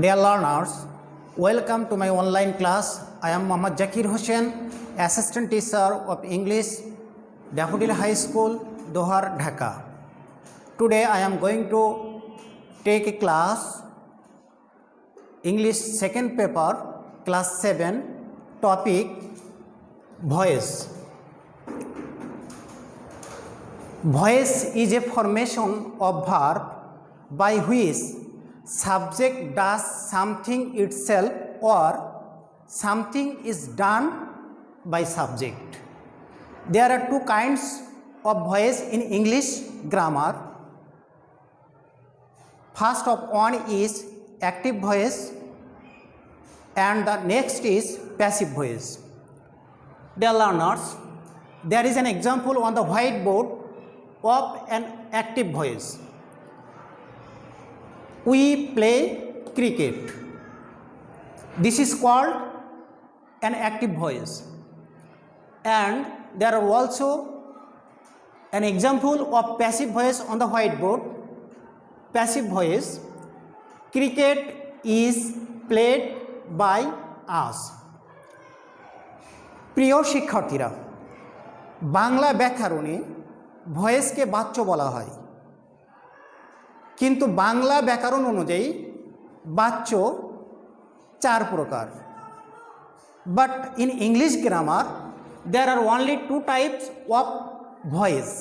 Dear learners, welcome to my online class. I am Mohammad Zakir Hussain, Assistant Teacher of English, Daffodil High School, Dohar, Dhaka. Today I am going to take a class, English second paper, class 7, topic voice. Voice is a formation of verb by which subject does something itself or something is done by subject. There are two kinds of voice in English grammar. First of one is active voice and the next is passive voice. Dear learners, there is an example on the whiteboard of an active voice. We play cricket. This is called an active voice. And there are also an example of passive voice on the whiteboard. Passive voice, cricket is played by us. প্রিয় শিক্ষার্থীরা, বাংলা ব্যাকরণে ভয়েসকে বাচ্য বলা হয়, কিন্তু বাংলা ব্যাকরণ অনুযায়ী বাচ্য চার প্রকার। But in English grammar there are only two types of voice,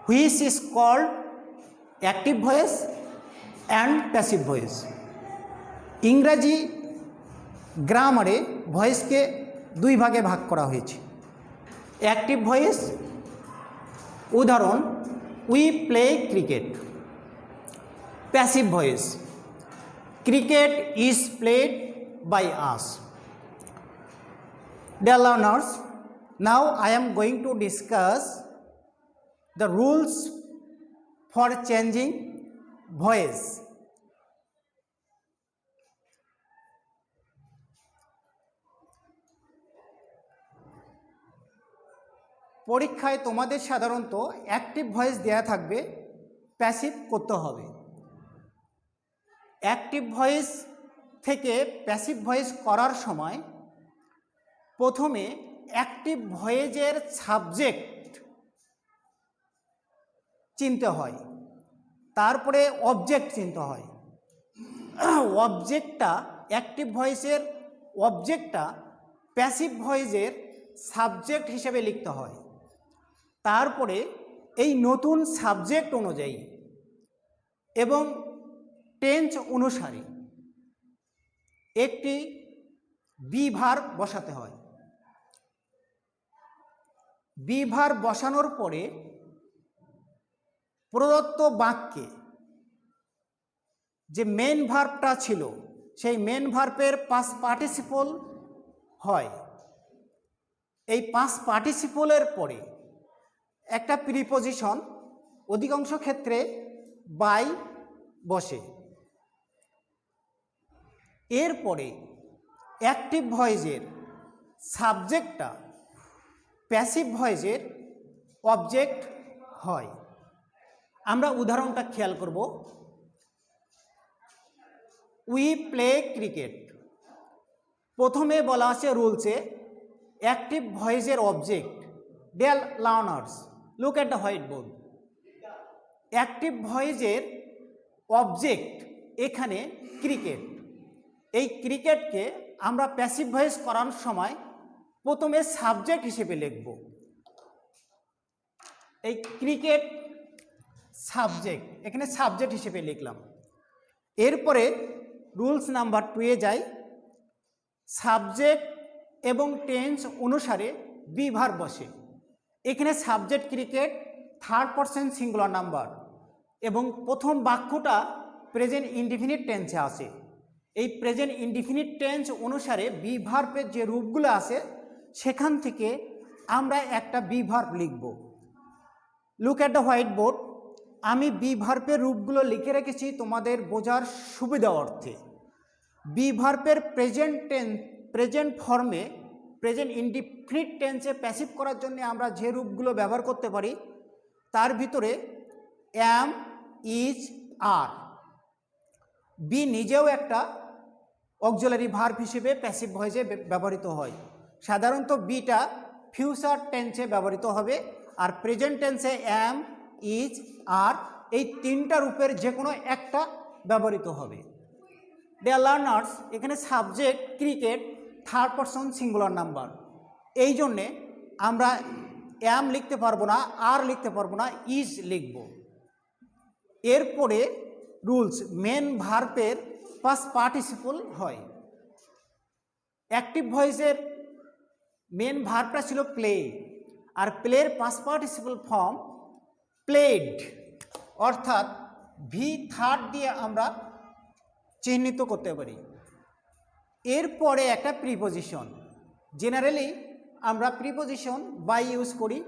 which is called active voice and passive voice. ইংরাজি গ্রামারে ভয়েসকে দুই ভাগে ভাগ করা হয়েছে। অ্যাক্টিভ ভয়েস, উদাহরণ we play cricket. Passive voice, cricket is played by us. Dear learners, now I am going to discuss the rules for changing voice. পরীক্ষায় তোমাদের সাধারণত অ্যাক্টিভ ভয়েস দেয়া থাকবে, প্যাসিভ করতে হবে। অ্যাক্টিভ ভয়েস থেকে প্যাসিভ ভয়েস করার সময় প্রথমে অ্যাক্টিভ ভয়েসের সাবজেক্ট চিনতে হয়, তারপরে অবজেক্ট চিনতে হয়। অবজেক্টটা অ্যাক্টিভ ভয়েসের অবজেক্টটা প্যাসিভ ভয়েসের সাবজেক্ট হিসেবে লিখতে হয়। তারপরে এই নতুন সাবজেক্ট অনুযায়ী এবং টেন্স অনুসারে একটি বি ভার্ব বসাতে হয়। বি ভার্ব বসানোর পরে প্রদত্ত বাক্যে যে মেন ভার্বটা ছিল সেই মেন ভার্বের পাস্ট পার্টিসিপল হয়। এই পাস্ট পার্টিসিপলের পরে একটা প্রিপোজিশন, অধিকাংশ ক্ষেত্রে বাই বসে। এরপরে অ্যাক্টিভ ভয়েসের সাবজেক্টটা প্যাসিভ ভয়েসের অবজেক্ট হয়। আমরা উদাহরণটা খেয়াল করব। We play cricket. প্রথমে বলা আছে রুলসে অ্যাক্টিভ ভয়েসের object. Dear learners, look at the white board. Active ভয়েসের অবজেক্ট এখানে ক্রিকেট। এই ক্রিকেটকে আমরা প্যাসিভ ভয়েস করার সময় প্রথমে সাবজেক্ট হিসেবে লিখব। এই ক্রিকেট সাবজেক্ট, এখানে সাবজেক্ট হিসেবে লিখলাম। এরপরে রুলস নাম্বার 2-এ যাই। সাবজেক্ট এবং টেন্স অনুসারে বি ভার্ব বসে। এখানে subject cricket, third person singular number এবং প্রথম বাক্যটা প্রেজেন্ট ইনডিফিনিট টেন্সে আসে। এই প্রেজেন্ট ইনডিফিনিট টেন্স অনুসারে বি ভার্বের যে রূপগুলো আছে সেখান থেকে আমরা একটা বি ভার্ব লিখব। Look at the white board. আমি বি ভার্বের রূপগুলো লিখে রেখেছি তোমাদের বোঝার সুবিধা অর্থে। বি ভার্বের প্রেজেন্ট ফর্মে প্রেজেন্ট ইনডিফিনিট টেন্সে প্যাসিভ করার জন্য আমরা যে রূপগুলো ব্যবহার করতে পারি তার ভিতরে অ্যাম, ইজ, আর। বি নিজেও একটা অক্সিলারি ভার্ব হিসেবে প্যাসিভ ভয়েসে ব্যবহৃত হয়। সাধারণত বিটা ফিউচার টেন্সে ব্যবহৃত হবে, আর প্রেজেন্ট টেন্সে অ্যাম, ইজ, আর এই তিনটা রূপের যে কোনো একটা ব্যবহৃত হবে। ডিয়ার লার্নার্স, এখানে subject cricket third person singular number, এই জন্যে আমরা অ্যাম লিখতে পারবো না, আর লিখতে পারবো না, ইজ লিখব। এরপরে রুলস, মেন ভার্বের পাস্ট পার্টিসিপল হয়। অ্যাক্টিভ ভয়েসের মেন ভার্বটা ছিল প্লে, আর প্লের পাস্ট পার্টিসিপল ফর্ম প্লেড, অর্থাৎ ভি থার্ড দিয়ে আমরা চিহ্নিত করতে পারি। এরপরে একটা প্রিপোজিশন, জেনারেলি আমরা প্রিপোজিশন বাই ইউজ করি,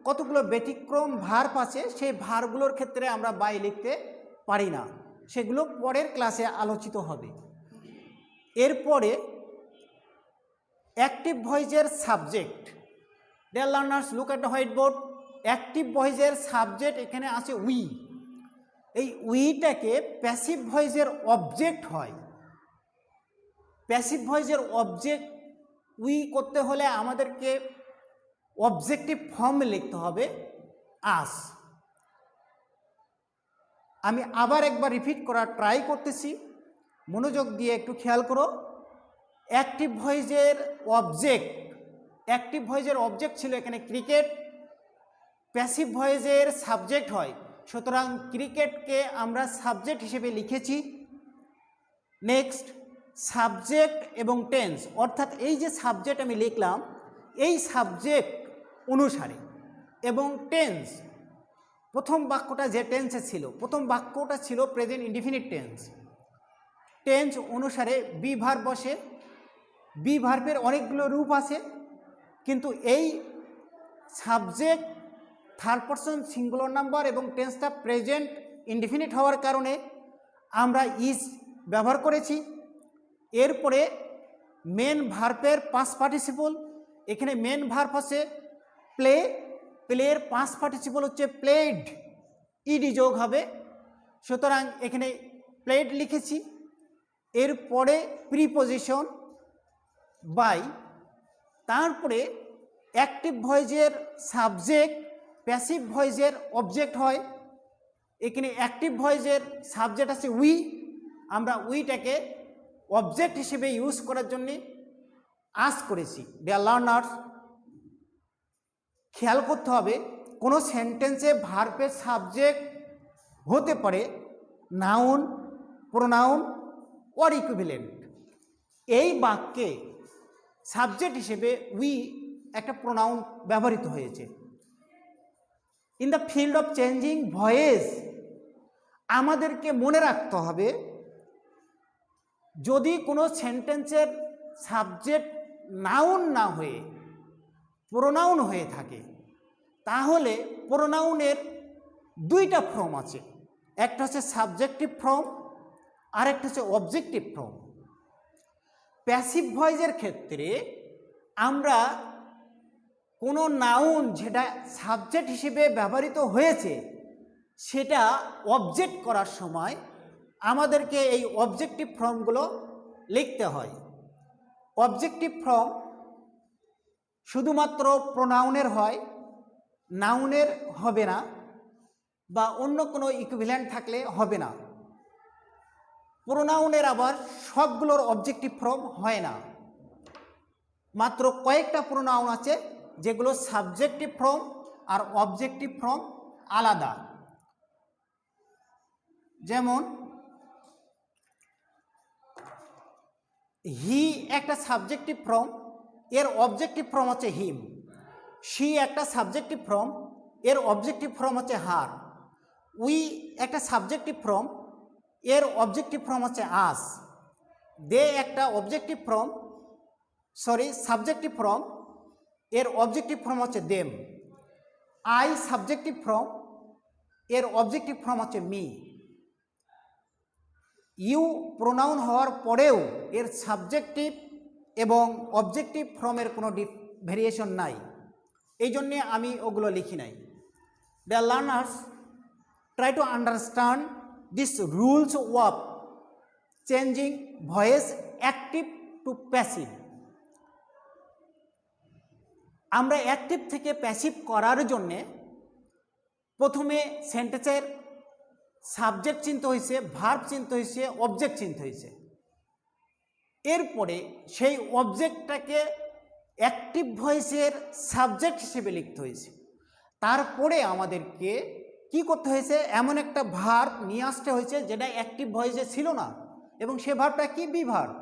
কতগুলো ব্যতিক্রম ভার্ব আছে, সেই ভার্বগুলোর ক্ষেত্রে আমরা বাই লিখতে পারি না, সেগুলো পরের ক্লাসে আলোচিত হবে। এরপরে অ্যাক্টিভ ভয়েসের subject. Dear learners, look at the white board. Active ভয়েসের সাবজেক্ট এখানে আছে উই। এই উইটাকে প্যাসিভ ভয়েসের অবজেক্ট হয়। প্যাসিভ ভয়েসের অবজেক্ট উই করতে হলে আমাদেরকে অবজেক্টিভ ফর্মে লিখতে হবে আস। আমি আবার একবার রিপিট করার ট্রাই করতেছি, মনোযোগ দিয়ে একটু খেয়াল করো। অ্যাক্টিভ ভয়েসের অবজেক্ট ছিল এখানে ক্রিকেট, প্যাসিভ ভয়েসের সাবজেক্ট হয়, সুতরাং ক্রিকেটকে আমরা সাবজেক্ট হিসেবে লিখেছি। নেক্সট, সাবজেক্ট এবং টেন্স, অর্থাৎ এই যে সাবজেক্ট আমি লিখলাম, এই সাবজেক্ট অনুসারে এবং টেন্স, প্রথম বাক্যটা যে টেন্সে ছিল, প্রথম বাক্যটা ছিল প্রেজেন্ট ইনডিফিনিট টেন্স, টেন্স অনুসারে বি ভার্ব বসে। বি ভার্বের অনেকগুলো রূপ আছে, কিন্তু এই subject third person singular number এবং টেন্সটা প্রেজেন্ট ইনডিফিনিট হওয়ার কারণে আমরা ইজ ব্যবহার করেছি। এরপরে মেন ভার্বের পাস্ট পার্টিসিপল, এখানে মেন ভার্ব হচ্ছে প্লে, প্লের পাস্ট পার্টিসিপল হচ্ছে প্লেড, ইডি যোগ হবে, সুতরাং এখানে প্লেড লিখেছি। এরপরে প্রিপোজিশন বাই, তারপরে অ্যাক্টিভ ভয়েসের সাবজেক্ট প্যাসিভ ভয়েসের অবজেক্ট হয়। এখানে অ্যাক্টিভ ভয়েসের সাবজেক্ট আছে উই, আমরা উইটাকে অবজেক্ট হিসেবে ইউজ করার জন্য আস করেছি। ডিয়ার লার্নার্স, খেয়াল করতে হবে কোনো সেন্টেন্সে ভার্বের সাবজেক্ট হতে পারে নাউন, প্রোনাউন অর ইকুইভ্যালেন্ট। এই বাক্যে সাবজেক্ট হিসেবে উই একটা প্রোনাউন ব্যবহৃত হয়েছে। In the field of changing voice, আমাদেরকে মনে রাখতে হবে যদি কোনো সেন্টেন্সের সাবজেক্ট নাউন না হয়ে প্রোনাউন হয়ে থাকে, তাহলে প্রোনাউনের দুইটা ফর্ম আছে, একটা হচ্ছে সাবজেক্টিভ ফর্ম আর একটা হচ্ছে অবজেক্টিভ ফর্ম। প্যাসিভ ভয়েসের ক্ষেত্রে আমরা কোনো নাউন যেটা সাবজেক্ট হিসেবে ব্যবহৃত হয়েছে সেটা অবজেক্ট করার সময় আমাদেরকে এই অবজেক্টিভ ফর্মগুলো লিখতে হয়। অবজেক্টিভ ফর্ম শুধুমাত্র প্রোনাউনের হয়, নাউনের হবে না, বা অন্য কোনো ইকুইভ্যালেন্ট থাকলে হবে না। প্রোনাউনের আবার সবগুলোর অবজেক্টিভ ফর্ম হয় না, মাত্র কয়েকটা প্রোনাউন আছে যেগুলো সাবজেক্টিভ ফর্ম আর অবজেক্টিভ ফর্ম আলাদা। যেমন হি একটা সাবজেক্টিভ ফর্ম, এর অবজেক্টিভ ফর্ম হচ্ছে হিম। শি একটা সাবজেক্টিভ ফর্ম, এর অবজেক্টিভ ফর্ম হচ্ছে হার। উই একটা সাবজেক্টিভ ফর্ম, এর অবজেক্টিভ ফর্ম হচ্ছে আস। দে একটা সাবজেক্টিভ ফর্ম, এর অবজেক্টিভ ফর্ম হচ্ছে দেম। আই সাবজেক্টিভ ফর্ম, এর অবজেক্টিভ ফর্ম হচ্ছে মি। ইউ প্রোনাউন হওয়ার পরেও এর সাবজেক্টিভ এবং অবজেক্টিভ ফর্মের কোনো ভেরিয়েশন নাই, এই জন্যে আমি ওগুলো লিখি নাই। The learners, try to understand this rules of changing voice active to passive. আমরা অ্যাক্টিভ থেকে প্যাসিভ করার জন্যে প্রথমে সেন্টেন্সের সাবজেক্ট চিনতে হয়েছে, ভার্ব চিনতে হয়েছে, অবজেক্ট চিনতে হয়েছে। এরপরে সেই অবজেক্টটাকে অ্যাক্টিভ ভয়েসের সাবজেক্ট হিসেবে লিখতে হয়েছে। তারপরে আমাদেরকে কি করতে হয়েছে, এমন একটা ভার্ব নিয়ে আসতে হয়েছে যেটা অ্যাক্টিভ ভয়েসে ছিল না, এবং সে ভার্বটা কি, বি ভার্ব।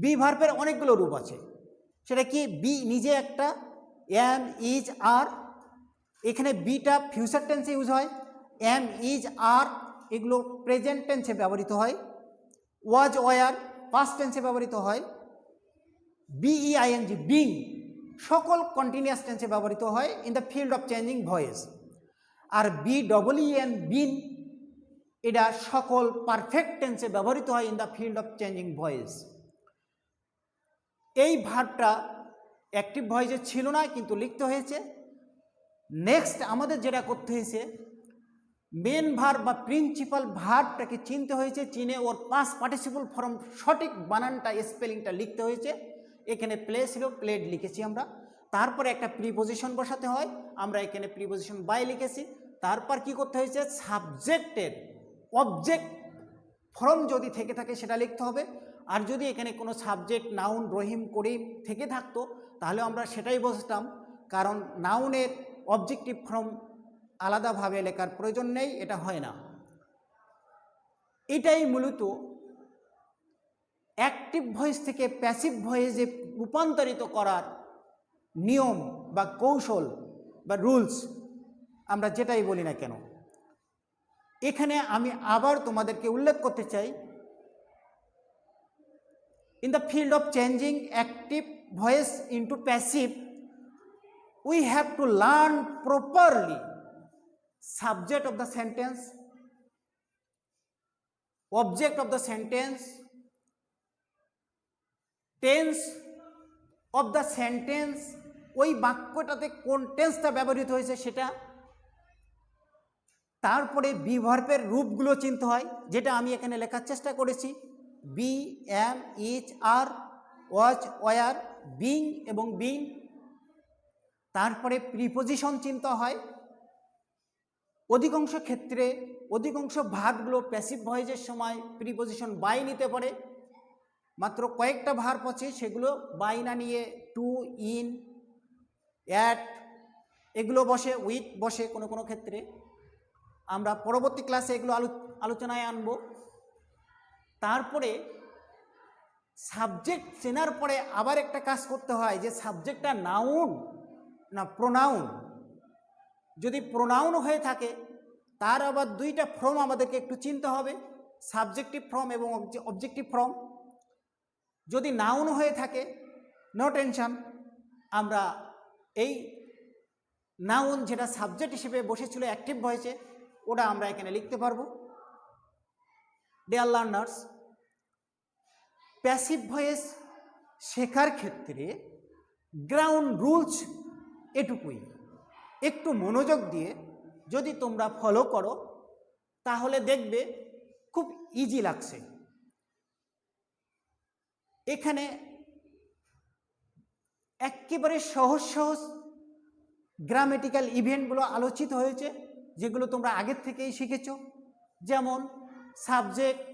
বি ভার্বের অনেকগুলো রূপ আছে। সেটা কি, বি নিজে একটা, এম, ইজ, আর। এখানে বিটা ফিউচার টেন্সে ইউজ হয়, এম, ইজ, আর এগুলো প্রেজেন্ট টেন্সে ব্যবহৃত হয়, ওয়াজ, ওয়ার পাস্ট টেন্সে ব্যবহৃত হয়, বিইআইএনজি বিং সকল কন্টিনিউয়াস টেন্সে ব্যবহৃত হয় in the field of changing voice. আর বিইএন বিন এটা সকল পারফেক্ট টেন্সে ব্যবহৃত হয় in the field of changing voice. এই ভার্বটা অ্যাক্টিভ ভয়েসে ছিল না, কিন্তু লিখতে হয়েছে। নেক্সট আমাদের যেটা করতে হয়েছে, মেন ভার্ব বা প্রিন্সিপাল ভার্বটাকে চিনতে হয়েছে, চিনে ওর পাস্ট পার্টিসিপল ফর্ম সঠিক বানানটা, স্পেলিংটা লিখতে হয়েছে। এখানে প্লে ছিল, প্লেড লিখেছি আমরা। তারপরে একটা প্রিপোজিশন বসাতে হয়, আমরা এখানে প্রিপোজিশন বাই লিখেছি। তারপর কি করতে হয়েছে, সাবজেক্টের অবজেক্ট ফর্ম যদি থেকে থাকে সেটা লিখতে হবে। আর যদি এখানে কোনো সাবজেক্ট, নাউন, রহিম, করিম থেকে থাকতো তাহলে আমরা সেটাই বসতাম, কারণ নাউনের অবজেক্টিভ ফর্ম আলাদাভাবে লেখার প্রয়োজন নেই, এটা হয় না। এটাই মূলত অ্যাক্টিভ ভয়েস থেকে প্যাসিভ ভয়েসে রূপান্তরিত করার নিয়ম বা কৌশল বা রুলস, আমরা যেটাই বলি না কেন। এখানে আমি আবার তোমাদেরকে উল্লেখ করতে চাই, in the field of changing active voice into passive we have to learn properly subject of the sentence, object of the sentence, tense of the sentence, ওই বাক্যটাতে কোন টেন্সটা ব্যবহৃত হয়েছে সেটা। তারপরে বি ভার্বের রূপগুলো চিনতে হয়, যেটা আমি এখানে লেখার চেষ্টা করেছি, be, am, is, are, was, were, been এবং বিং। তারপরে প্রিপোজিশন চিনতে হয়। অধিকাংশ ক্ষেত্রে অধিকাংশ ভার্বগুলো প্যাসিভ ভয়েসের সময় প্রিপোজিশন বাই নিতে পারে, মাত্র কয়েকটা ভার্ব আছে সেগুলো বাই না নিয়ে টু, ইন, অ্যাট এগুলো বসে, উইথ বসে কোনো কোনো ক্ষেত্রে। আমরা পরবর্তী ক্লাসে এগুলো আলোচনায় আনব। তারপরে সাবজেক্ট চেনার পরে আবার একটা কাজ করতে হয়, যে সাবজেক্টটা নাউন না প্রোনাউন। যদি প্রোনাউন হয়ে থাকে তার আবার দুইটা ফর্ম আমাদেরকে একটু চিনতে হবে, সাবজেক্টিভ ফর্ম এবং অবজেক্টিভ ফর্ম। যদি নাউন হয়ে থাকে নো টেনশন, আমরা এই নাউন যেটা সাবজেক্ট হিসেবে বসেছিল অ্যাক্টিভ ভয়েসে ওটা আমরা এখানে লিখতে পারবো। ডিয়ার লার্নার্স, প্যাসিভ ভয়েস শেখার ক্ষেত্রে গ্রাউন্ড রুলস এটুকুই। একটু মনোযোগ দিয়ে যদি তোমরা ফলো করো তাহলে দেখবে খুব ইজি লাগছে। এখানে একেবারে সহজ সহজ গ্রামেটিক্যাল ইভেন্টগুলো আলোচিত হয়েছে, যেগুলো তোমরা আগের থেকেই শিখেছো, যেমন সাবজেক্ট,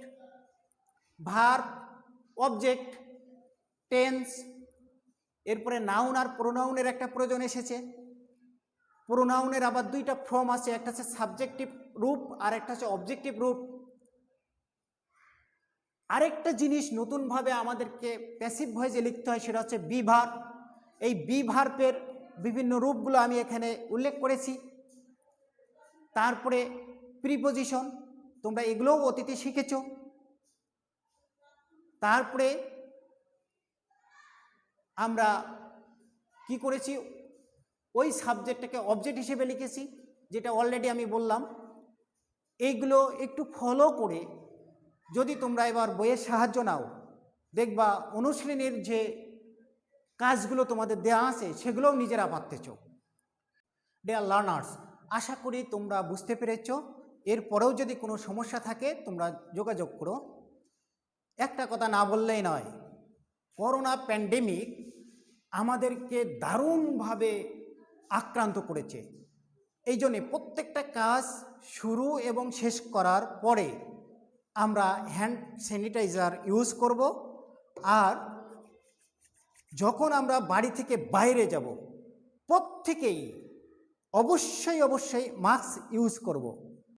ভার্ব, অবজেক্ট, টেন্স। এরপরে নাউন আর প্রোনাউনের একটা প্রয়োজন এসেছে। প্রোনাউনের আবার দুইটা ফর্ম আছে, একটা হচ্ছে সাবজেক্টিভ রূপ আর একটা হচ্ছে অবজেক্টিভ রূপ। আরেকটা জিনিস নতুনভাবে আমাদেরকে প্যাসিভ ভয়েসে লিখতে হয়, সেটা হচ্ছে বি ভার্ব। এই বি ভার্বের বিভিন্ন রূপগুলো আমি এখানে উল্লেখ করেছি। তারপরে প্রিপোজিশন, তোমরা এগুলোও অতীতে শিখেছো। তারপরে আমরা কি করেছি, ওই সাবজেক্টটাকে অবজেক্ট হিসেবে লিখেছি, যেটা অলরেডি আমি বললাম। এইগুলো একটু ফলো করে যদি তোমরা এবার বইয়ের সাহায্য নাও, দেখবা অনুশীলনের যে কাজগুলো তোমাদের দেওয়া আছে সেগুলোও নিজেরা পারতেছ। ডিয়ার লার্নার্স, আশা করি তোমরা বুঝতে পেরেছ। এরপরেও যদি কোনো সমস্যা থাকে তোমরা যোগাযোগ করো। একটা কথা না বললেই নয়, করোনা প্যান্ডেমিক আমাদেরকে দারুণভাবে আক্রান্ত করেছে। এই জন্যে প্রত্যেকটা কাজ শুরু এবং শেষ করার পরে আমরা হ্যান্ড স্যানিটাইজার ইউজ করব। আর যখন আমরা বাড়ি থেকে বাইরে যাব প্রত্যেকেই অবশ্যই মাস্ক ইউজ করব।